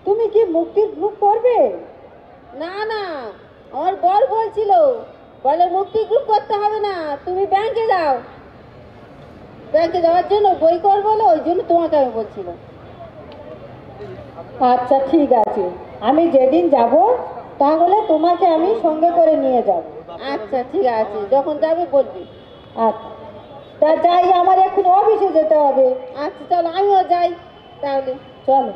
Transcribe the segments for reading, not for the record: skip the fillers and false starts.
তুমি কি মুক্তির গ্রুপ করবে? না না, আমার বর বলছিল, বলে মুক্তি গ্রুপ করতে হবে না, তুমি ব্যাংকে যাও। ব্যাংকে যাওয়ার জন্য বই কর বলো, ওই জন্য তোমাকে আমি বলছিলাম। আচ্ছা ঠিক আছে, আমি যেদিন যাব তাহলে তোমাকে আমি সঙ্গে করে নিয়ে যাব। আচ্ছা ঠিক আছে, যখন যাবে বলবি। আচ্ছা তা যাই, আমার এখন অফিসে যেতে হবে। আচ্ছা চলো, আমিও যাই তাহলে। চলো।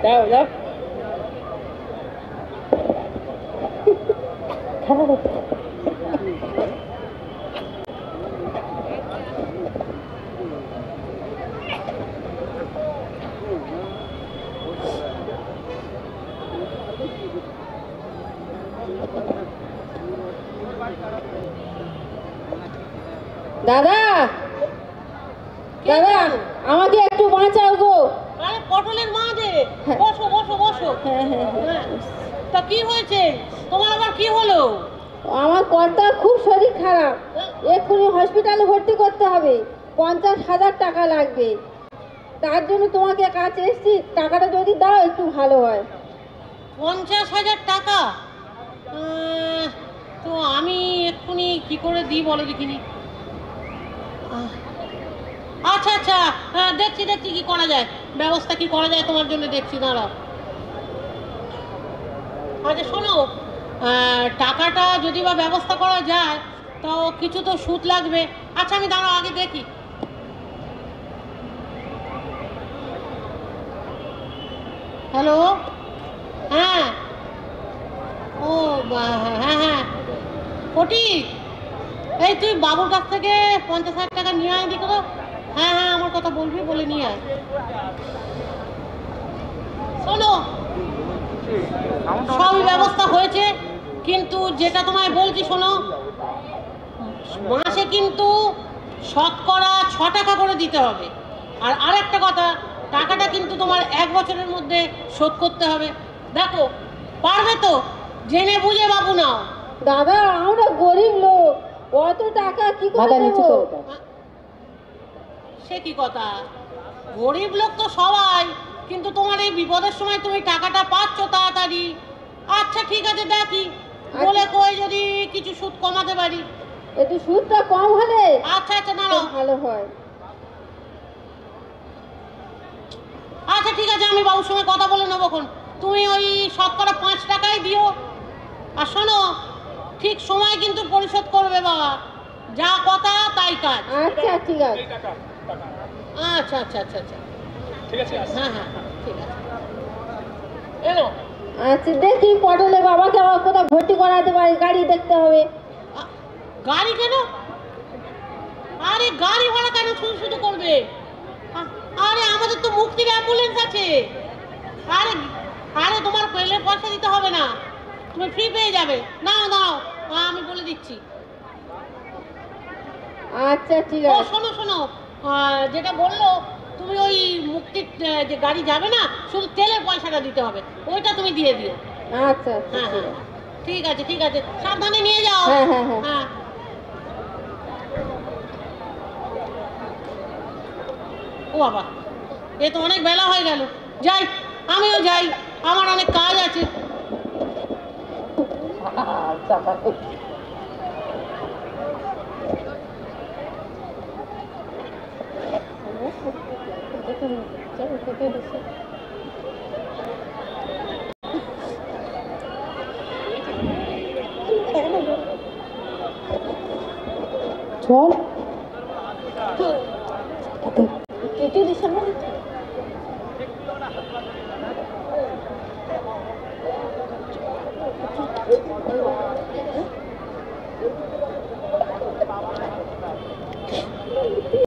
যাও যাও। খেলা দেখতে। দাদা দাদা, আমাকে একটু বাঁচাও গো। আরে পটলের মা যে, হ্যাঁ। বসো বসো বসো। হ্যাঁ হ্যাঁ হ্যাঁ। হ্যাঁ, তা কি হয়েছে তোমার, আবার কি হলো? আমার কর্তার খুব শরীর খারাপ, এক্ষুনি হসপিটালে ভর্তি করতে হবে, 50,000 টাকা লাগবে। তার জন্য তোমাকে কাছে এসেছি, টাকাটা যদি দাও একটু ভালো হয়। 50,000 টাকা? তো আমি এক্ষুনি কি করে দিই বলো দেখিনি। আচ্ছা আচ্ছা, হ্যাঁ দেখছি দেখছি কি করা যায়, ব্যবস্থা কি করা যায় তোমার জন্য দেখছি, দাঁড়াও। আচ্ছা শোনো, টাকাটা যদি বা ব্যবস্থা করা যায় তো কিছু তো সুদ লাগবে। আচ্ছা আমি দাঁড়াও আগে দেখি। হ্যালো, হ্যাঁ, ও হ্যাঁ হ্যাঁ ফটিক, এই তুই বাবুর কাছ থেকে 50,000 টাকা নিয়ে আয় দিকে তো। হ্যাঁ হ্যাঁ, আমার কথা বলবি বলে নিয়ে আয়। শোনো, সবই ব্যবস্থা হয়েছে, কিন্তু যেটা তোমায় বলছি শোনো, মাসে কিন্তু শতকরা 6 টাকা করে দিতে হবে। আর আরেকটা কথা, টাকাটা কিন্তু তোমার 1 বছরের মধ্যে শোধ করতে হবে। দেখো পারবে তো? জেনে বুঝে বাবু নাও। দাদা আমরা গরিব লোক, অত টাকা কি করে মাথা নিচু দেবো? করে দাও। সে কি কথা, গরিব লোক তো সবাই, কিন্তু তোমার এই বিপদের সময় তুমি টাকাটা পাচ্ছ তাড়াতাড়ি। আচ্ছা ঠিক আছে, দেখি বলে কই যদি কিছু সুদ কমাতে পারি। একটু সুদটা কম হলে আচ্ছা আচ্ছা তো দাঁড়াও। ভালো হয়। আচ্ছা ঠিক আছে, আমি বাবুর সঙ্গে কথা বলে নেবো। তুমি ওই শতকরা 5 টাকাই দিও। আর শোনো, ঠিক সময় কিন্তু পরিশোধ করবে বাবা, যা কথা তাই কাজ। আচ্ছা ঠিক আছে। আচ্ছা আচ্ছা আচ্ছা আচ্ছা ঠিক আছে, হ্যাঁ হ্যাঁ ঠিক আছে। এলো আচ্ছা দেখি পটলে বাবাকে আবার কোথাও ভর্তি করাতে পারি, গাড়ি দেখতে হবে। গাড়ি কেন? আরে গাড়ি ভাড়া কেন শুধু শুধু করবে? আরে আমাদের তো মুক্তির অ্যাম্বুলেন্স আছে। আরে আরে তোমার পেলে পয়সা দিতে হবে না, তুমি ফ্রি পেয়ে যাবে। নাও নাও, আমি বলে দিচ্ছি। আচ্ছা ঠিক ও আছে। শোনো শোনো, যেটা বললো, তুমি ওই মুক্তির যে গাড়ি যাবে না, শুধু তেলের পয়সাটা দিতে হবে, ওইটা তুমি দিয়ে দিও। আচ্ছা আচ্ছা হ্যাঁ ঠিক হ্যাঁ আছে। ঠিক আছে ঠিক আছে, সাবধানে নিয়ে যাও। হ্যাঁ হ্যাঁ হ্যাঁ। হ্যাঁ। ও বাবা, এ তো অনেক বেলা হয়ে গেল, যাই আমিও যাই, আমার অনেক কাজ আছে। চল। কেটে দিছে না?